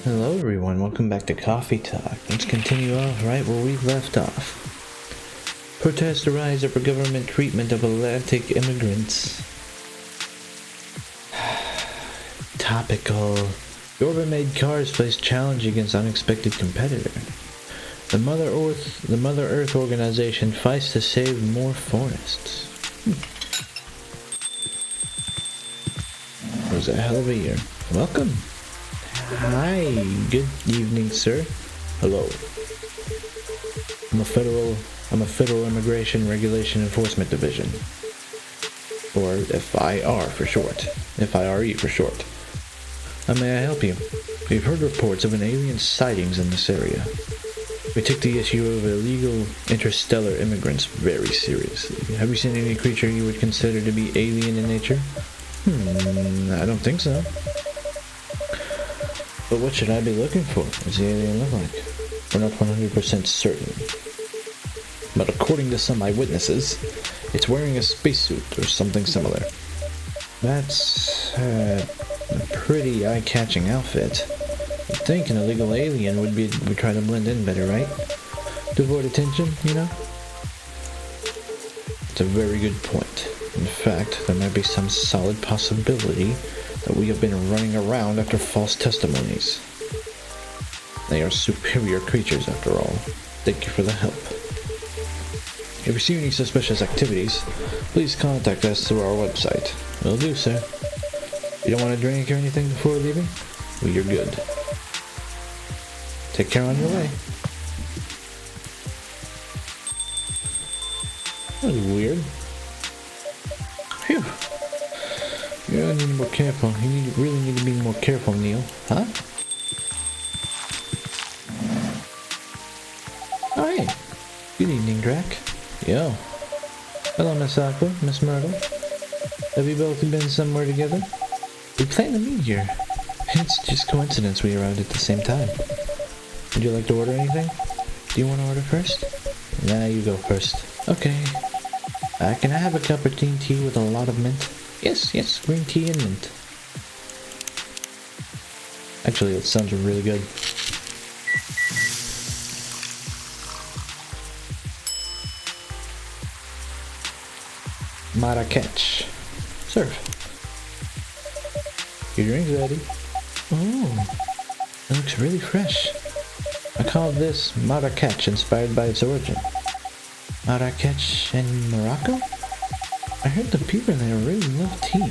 Hello everyone, welcome back to Coffee Talk. Let's continue off right where we left off. Protests arise over government treatment of Atlantic immigrants. Topical. Orbit-made cars face challenge against unexpected competitor. The Mother Earth organization fights to save more forests. It was a hell of a year. Welcome. Hi, good evening, sir. Hello. I'm a Federal Immigration Regulation Enforcement Division, or FIR for short. FIRE for short. How may I help you? We've heard reports of an alien sightings in this area. We take the issue of illegal interstellar immigrants very seriously. Have you seen any creature you would consider to be alien in nature? I don't think so. But what should I be looking for? What does the alien look like? We're not 100% certain. But according to some eyewitnesses, it's wearing a spacesuit or something similar. That's a pretty eye-catching outfit. You'd think an illegal alien would try to blend in better, right? To avoid attention, you know? It's a very good point. In fact, there might be some solid possibility that we have been running around after false testimonies. They are superior creatures after all. Thank you for the help. If you see any suspicious activities, please contact us through our website. Will do, sir. You don't want a drink or anything before leaving? Well, you're good. Take care on your way. That was weird. Phew. Yeah, I need to be more careful. You really need to be more careful, Neil. Huh? Oh, hey. Good evening, Drac. Yo. Hello, Miss Aqua, Miss Myrtle. Have you both been somewhere together? We planned to meet here. It's just coincidence we arrived at the same time. Would you like to order anything? Do you want to order first? Nah, you go first. Okay. Can I have a cup of green tea with a lot of mint? Yes, green tea and mint. Actually, that sounds really good. Marrakech. Serve. Your drink's ready. Oh, it looks really fresh. I call this Marrakech, inspired by its origin. Marrakech in Morocco? I heard the people there really love tea.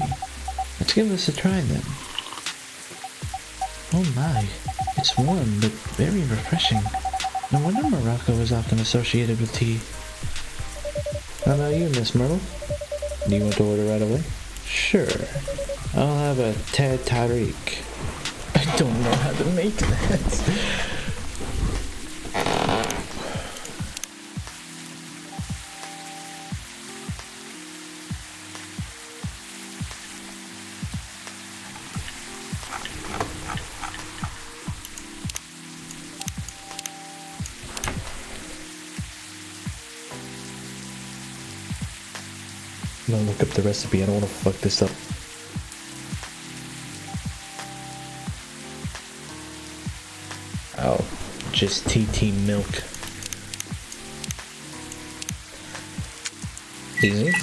Let's give this a try then. Oh my, it's warm but very refreshing. No wonder Morocco is often associated with tea. How about you, Miss Myrtle? Do you want to order right away? Sure. I'll have a Tariq. I don't know how to make that. I'm gonna look up the recipe. I don't want to fuck this up. Oh, just TT milk. Easy.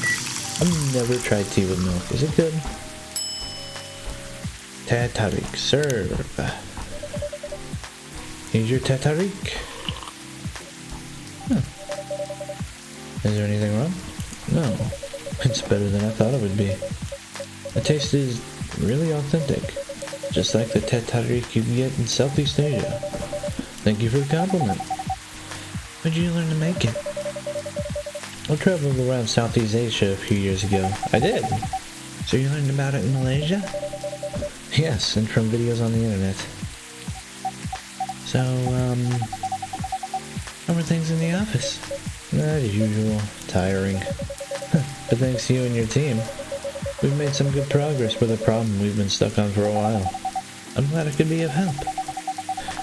I've never tried tea with milk. Is it good? Tariq, serve. Here's your Tariq. Is there anything wrong? No. It's better than I thought it would be. The taste is really authentic, just like the Tariq you can get in Southeast Asia. Thank you for the compliment. When did you learn to make it? I traveled around Southeast Asia a few years ago. I did? So you learned about it in Malaysia? Yes, and from videos on the internet. So, how were things in the office? As usual, tiring. But thanks to you and your team, we've made some good progress with a problem we've been stuck on for a while. I'm glad I could be of help.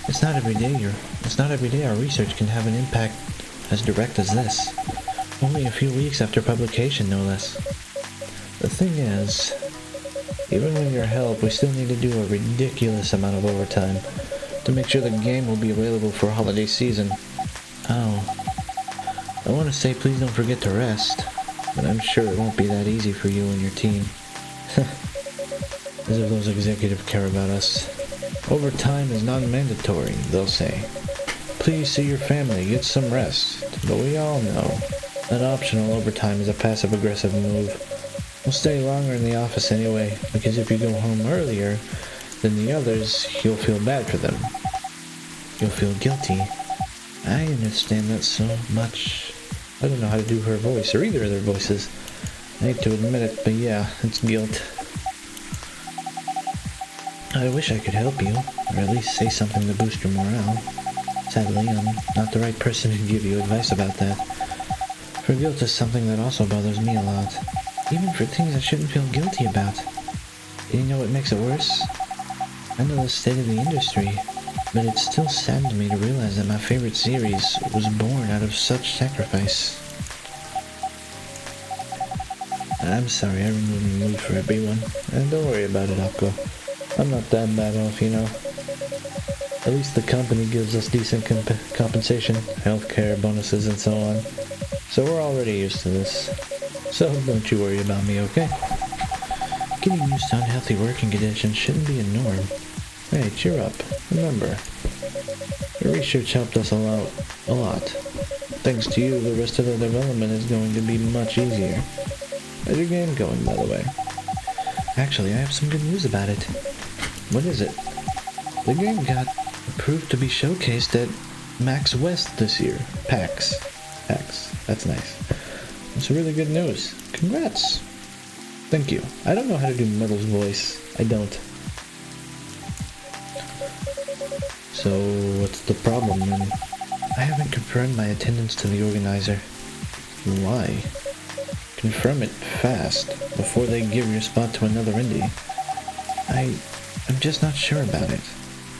It's not every day our research can have an impact as direct as this. Only a few weeks after publication, no less. The thing is, even with your help, we still need to do a ridiculous amount of overtime. to make sure the game will be available for holiday season. Oh. I want to say please don't forget to rest, but I'm sure it won't be that easy for you and your team. As if those executives care about us. Overtime is non-mandatory, they'll say. Please see your family, get some rest. But we all know that optional overtime is a passive-aggressive move. We'll stay longer in the office anyway, because if you go home earlier than the others, you'll feel bad for them. You'll feel guilty. I understand that so much. I don't know how to do her voice, or either of their voices. I hate to admit it, but yeah, it's guilt. I wish I could help you, or at least say something to boost your morale. Sadly, I'm not the right person to give you advice about that. For guilt is something that also bothers me a lot. Even for things I shouldn't feel guilty about. You know what makes it worse? I know the state of the industry, but it still saddens me to realize that my favorite series was born out of such sacrifice. I'm sorry I ruined the mood for everyone, and don't worry about it, Aqua. I'm not that bad off, you know. At least the company gives us decent compensation, healthcare, bonuses, and so on. So we're already used to this. So don't you worry about me, okay? Getting used to unhealthy working conditions shouldn't be a norm. Hey, cheer up. Remember, your research helped us a lot. Thanks to you, the rest of the development is going to be much easier. How's your game going, by the way? Actually, I have some good news about it. What is it? The game got approved to be showcased at PAX West this year. PAX. That's nice. It's really good news. Congrats. Thank you. I don't know how to do Myrtle's voice. I don't. So, what's the problem then? I haven't confirmed my attendance to the organizer. Why? Confirm it fast, before they give your spot to another indie. I'm just not sure about it.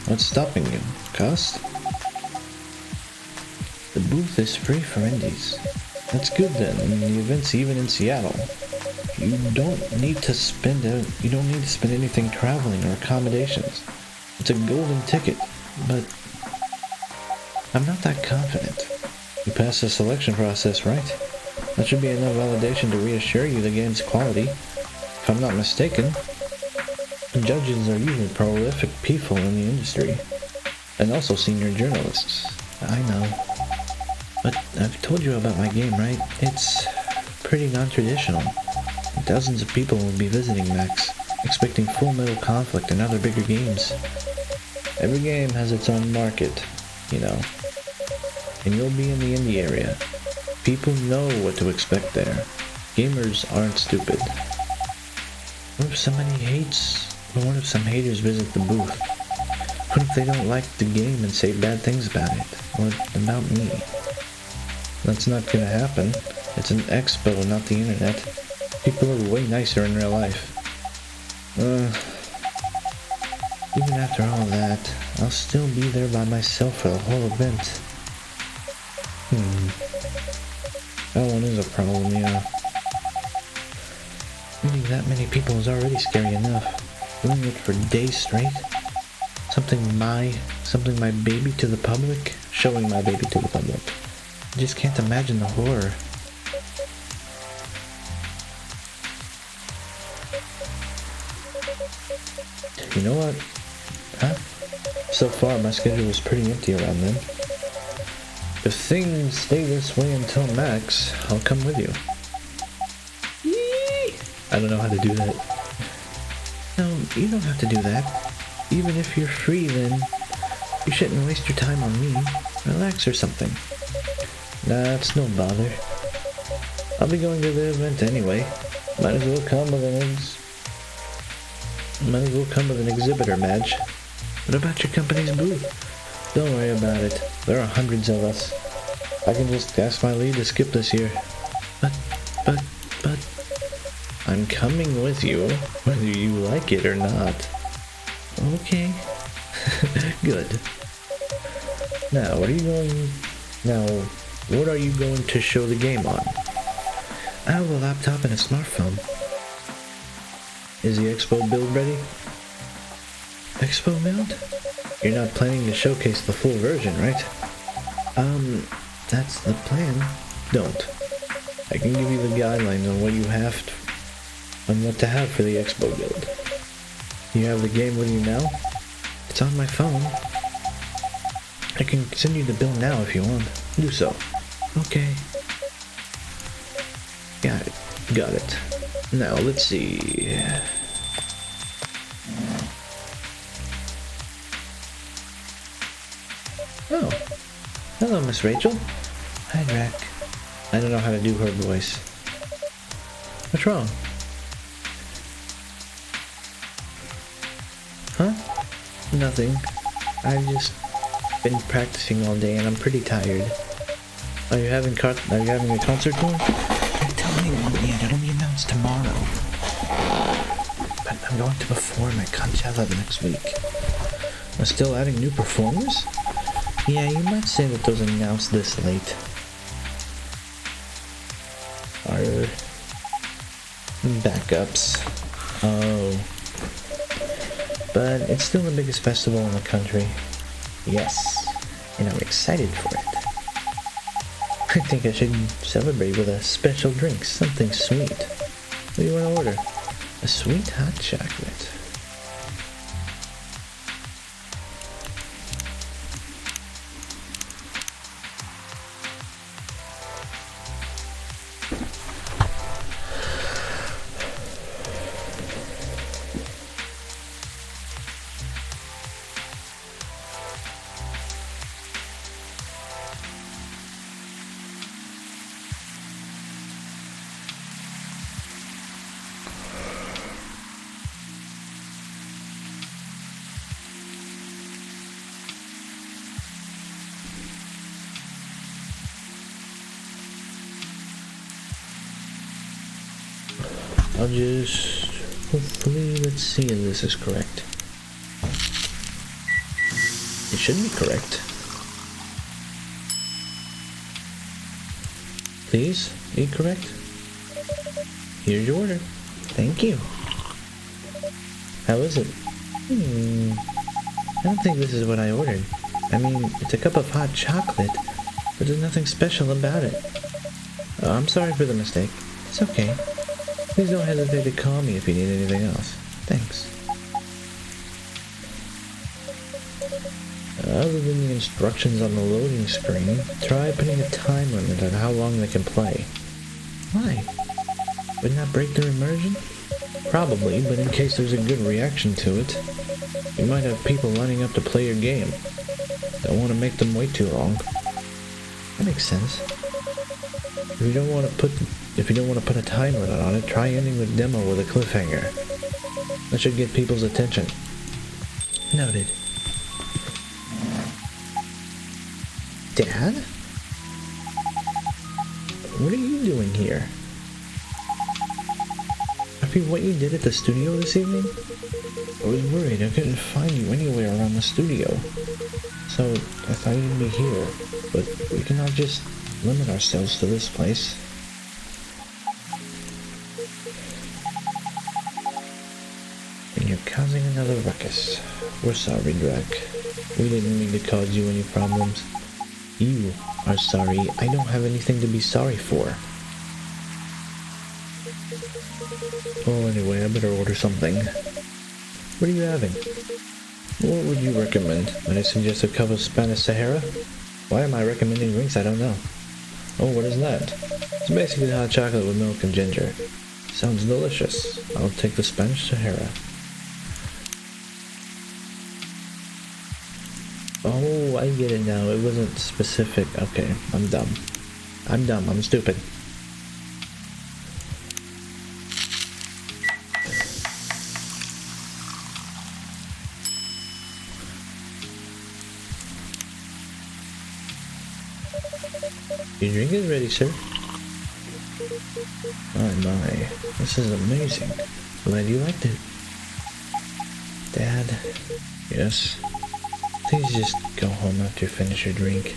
What's stopping you? Cost? The booth is free for indies. That's good then. I mean, the event's even in Seattle. You don't need to spend anything traveling or accommodations. It's a golden ticket, but I'm not that confident. You passed the selection process, right? That should be enough validation to reassure you the game's quality. If I'm not mistaken, judges are usually prolific people in the industry, and also senior journalists. I know. But I've told you about my game, right? It's pretty non-traditional. Dozens of people will be visiting Max, expecting Full Metal Conflict and other bigger games. Every game has its own market, you know. And you'll be in the indie area. People know what to expect there. Gamers aren't stupid. What if somebody hates, or what if some haters visit the booth? What if they don't like the game and say bad things about it, or about me? That's not gonna happen. It's an expo, not the internet. People are way nicer in real life. Even after all that, I'll still be there by myself for the whole event. That one is a problem, yeah. Meeting that many people is already scary enough. Doing it for days straight? Something my baby to the public? Showing my baby to the public. I just can't imagine the horror. You know what? Huh? So far, my schedule is pretty empty around then. If things stay this way until Max, I'll come with you. Yee! I don't know how to do that. No, you don't have to do that. Even if you're free, then you shouldn't waste your time on me. Relax or something. Nah, it's no bother. I'll be going to the event anyway. Might as well come with an exhibitor badge. What about your company's booth? Don't worry about it. There are hundreds of us. I can just ask my lead to skip this year. But... I'm coming with you, whether you like it or not. Okay. Good. Now, what are you going to show the game on? I have a laptop and a smartphone. Is the expo build ready? Expo build? You're not planning to showcase the full version, right? That's the plan. Don't. I can give you the guidelines on what you have to, on what to have for the Expo Guild. You have the game with you now? It's on my phone. I can send you the bill now if you want. Do so. Okay. Got it. Now, let's see. Oh. Hello, Miss Rachel. Hi, Drac. I don't know how to do her voice. What's wrong? Huh? Nothing. I've just been practicing all day and I'm pretty tired. Are you having a concert tour? I tell anyone yet, it'll be announced tomorrow. But I'm going to perform at Coachella next week. I'm still adding new performers? Yeah, you might say that those announced this late are backups. Oh. But it's still the biggest festival in the country. Yes, and I'm excited for it. I think I should celebrate with a special drink, something sweet. What do you want to order? A sweet hot chocolate. I'll just hopefully, let's see if this is correct. It should be correct. Please, be correct. Here's your order. Thank you. How is it? I don't think this is what I ordered. I mean, it's a cup of hot chocolate, but there's nothing special about it. I'm sorry for the mistake. It's okay. Please don't hesitate to call me if you need anything else. Thanks. Other than the instructions on the loading screen, try putting a time limit on how long they can play. Why? Wouldn't that break their immersion? Probably, but in case there's a good reaction to it, you might have people lining up to play your game. Don't want to make them wait too long. That makes sense. If you don't want to put a time limit on it, try ending the demo with a cliffhanger. That should get people's attention. Noted. Dad? What are you doing here? After what you did at the studio this evening? I was worried I couldn't find you anywhere around the studio. So I thought you'd be here, but we cannot just limit ourselves to this place. And you're causing another ruckus. We're sorry, Drac. We didn't mean to cause you any problems. You are sorry. I don't have anything to be sorry for. Well, anyway, I better order something. What are you having? What would you recommend? Might I suggest a cup of Spanish Sahara? Why am I recommending drinks I don't know? Oh, what is that? It's basically hot chocolate with milk and ginger. Sounds delicious. I'll take the Spanish Sahara. Oh, I get it now. It wasn't specific. Okay, I'm dumb. I'm stupid. Your drink is ready, sir. My, this is amazing. Glad you liked it. Dad? Yes? Please just go home after you finish your drink.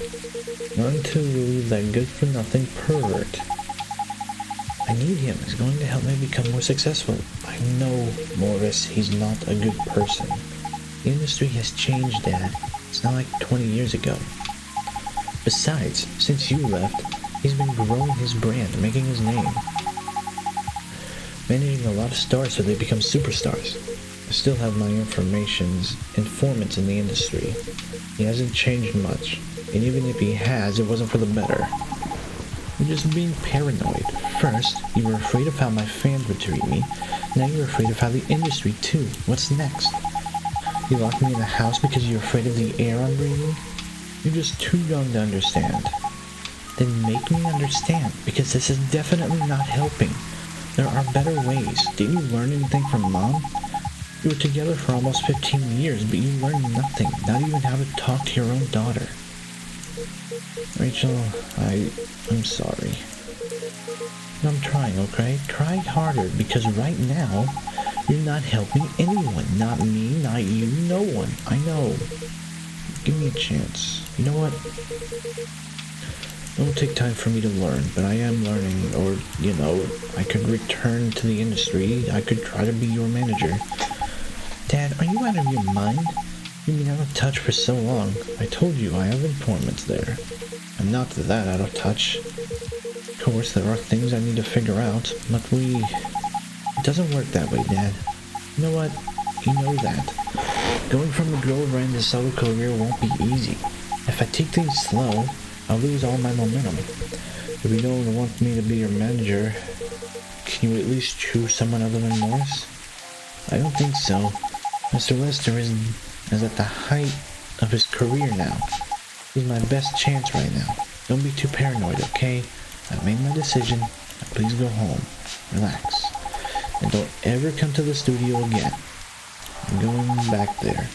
Not until you leave that good-for-nothing pervert. I need him. He's going to help me become more successful. I know, Morris, he's not a good person. The industry has changed, Dad. It's not like 20 years ago. Besides, since you left, he's been growing his brand, making his name. Managing a lot of stars so they become superstars. I still have my informants in the industry. He hasn't changed much, and even if he has, it wasn't for the better. You're just being paranoid. First, you were afraid of how my fans would treat me. Now you're afraid of how the industry too. What's next? You locked me in the house because you're afraid of the air I'm breathing? You're just too young to understand. Then make me understand, because this is definitely not helping. There are better ways. Didn't you learn anything from Mom? You were together for almost 15 years, but you learned nothing, not even how to talk to your own daughter. Rachel, I'm sorry. I'm trying, okay? Try harder, because right now, you're not helping anyone. Not me, not you, no one. I know. Give me a chance. You know what? It will take time for me to learn, but I am learning, or, I could return to the industry. I could try to be your manager. Dad, are you out of your mind? You've been out of touch for so long. I told you I have informants there. I'm not that out of touch. Of course, there are things I need to figure out, but it doesn't work that way, Dad. You know what? You know that. Going from the girl brand to solo career won't be easy. If I take things slow, I'll lose all my momentum. If you don't want me to be your manager, can you at least choose someone other than Morris? I don't think so. Mr. Lester is at the height of his career now. He's my best chance right now. Don't be too paranoid, okay? I've made my decision. Now please go home. Relax. And don't ever come to the studio again. I'm going back there.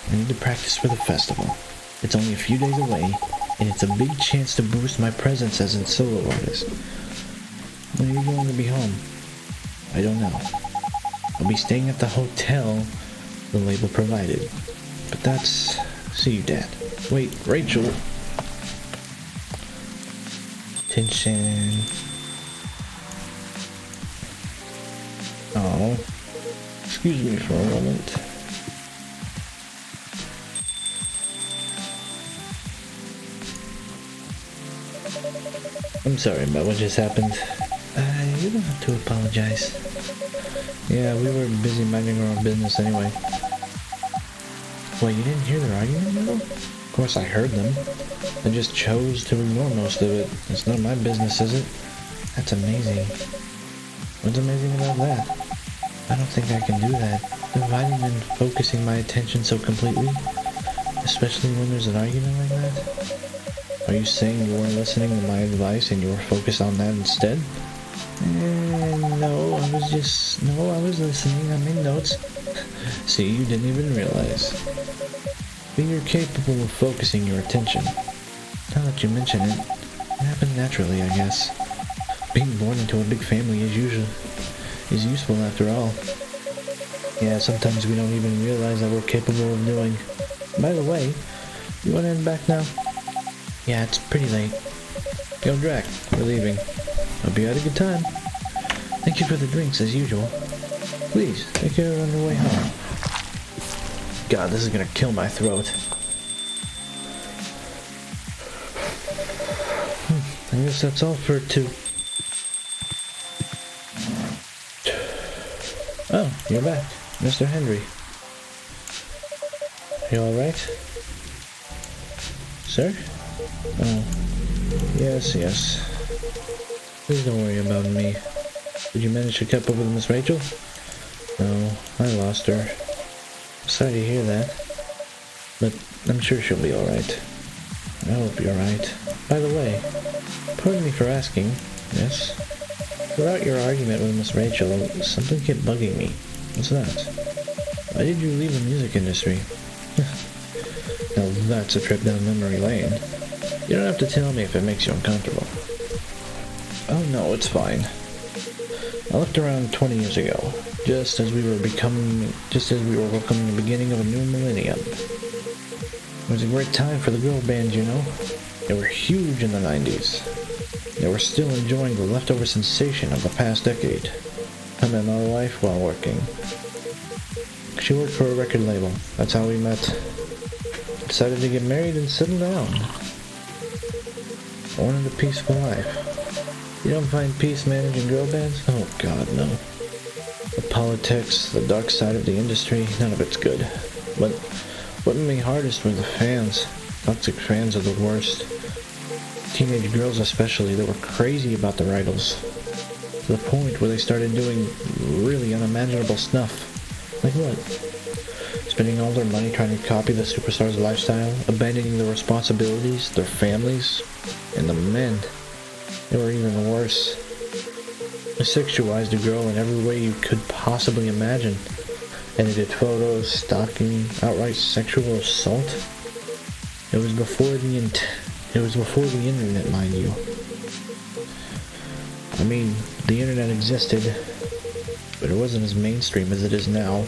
I need to practice for the festival. It's only a few days away, and it's a big chance to boost my presence as a solo artist. When are you going to be home? I don't know. I'll be staying at the hotel the label provided. But that's... See you, Dad. Wait, Rachel. Tension. Oh. Excuse me for a moment. I'm sorry about what just happened. You don't have to apologize. Yeah, we were busy minding our own business anyway. Well, you didn't hear their argument, Myrtle? Of course I heard them. I just chose to ignore most of it. It's none of my business, is it? That's amazing. What's amazing about that? I don't think I can do that. Dividing and focusing my attention so completely. Especially when there's an argument like that. Are you saying you weren't listening to my advice and you were focused on that instead? No, I was listening. I made notes. See, you didn't even realize. But you're capable of focusing your attention. Now that you mention it, it happened naturally, I guess. Being born into a big family is useful after all. Yeah, sometimes we don't even realize that we're capable of doing. By the way, you want to head back now? Yeah, it's pretty late. Go, Drac. We're leaving. Hope you had a good time. Thank you for the drinks, as usual. Please, take care on your way home. God, this is gonna kill my throat. I guess that's all for two. Oh, you're back, Mr. Henry. You alright? Sir? Oh, yes. Please don't worry about me. Did you manage to catch up with Miss Rachel? No, I lost her. Sorry to hear that. But I'm sure she'll be alright. I hope you're right. By the way, pardon me for asking, yes? Throughout your argument with Miss Rachel, something kept bugging me. What's that? Why did you leave the music industry? Now that's a trip down memory lane. You don't have to tell me if it makes you uncomfortable. Oh no, it's fine. I left around 20 years ago, just as we were welcoming the beginning of a new millennium. It was a great time for the girl bands, you know. They were huge in the 90s. They were still enjoying the leftover sensation of the past decade. I met my wife while working. She worked for a record label. That's how we met. Decided to get married and settle down. Wanted a peaceful life. You don't find peace managing girl bands? Oh god, no. The politics, the dark side of the industry, none of it's good. But what made me hardest were the fans. Toxic fans are the worst. Teenage girls especially, that were crazy about their idols. To the point where they started doing really unimaginable stuff. Like what? Spending all their money trying to copy the superstar's lifestyle, abandoning their responsibilities, their families, and the men. They were even worse. They sexualized a girl in every way you could possibly imagine. Edited photos, stalking, outright sexual assault. It was before the internet, mind you. I mean, the internet existed, but it wasn't as mainstream as it is now.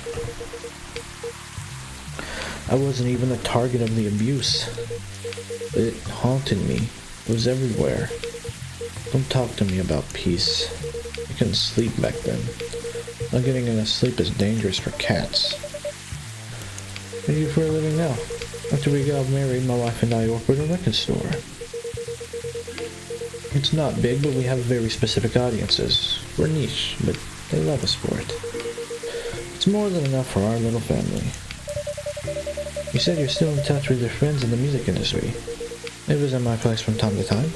I wasn't even the target of the abuse. It haunted me. It was everywhere. Don't talk to me about peace. I couldn't sleep back then. Not getting enough sleep is dangerous for cats. What do you do for a living now? After we got married, my wife and I opened a record store. It's not big, but we have very specific audiences. We're niche, but they love us for it. It's more than enough for our little family. You said you're still in touch with your friends in the music industry. They visit my place from time to time.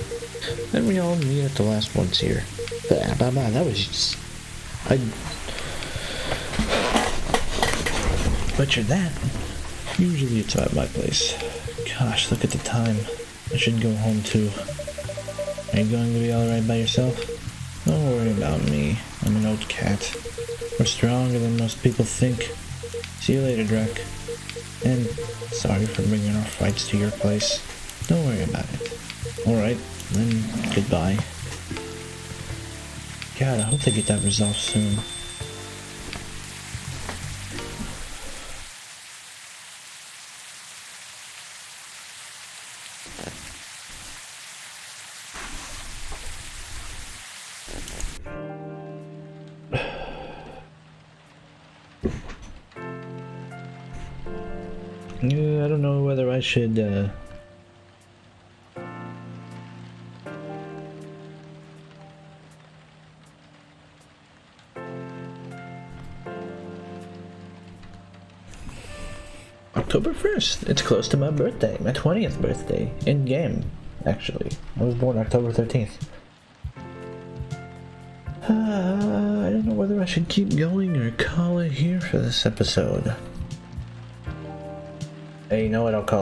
And we all meet at the last once here. That was just... I butchered that. Usually it's at my place. Gosh, look at the time. I should go home too. Are you going to be alright by yourself? Don't worry about me. I'm an old cat. We're stronger than most people think. See you later, Drek. And sorry for bringing our fights to your place. Don't worry about it. Alright, then goodbye. God, I hope they get that resolved soon. I don't know whether I should, October 1st. It's close to my birthday. My 20th birthday. In game, actually. I was born October 13th. I don't know whether I should keep going or call it here for this episode. Hey, you know what? I'll call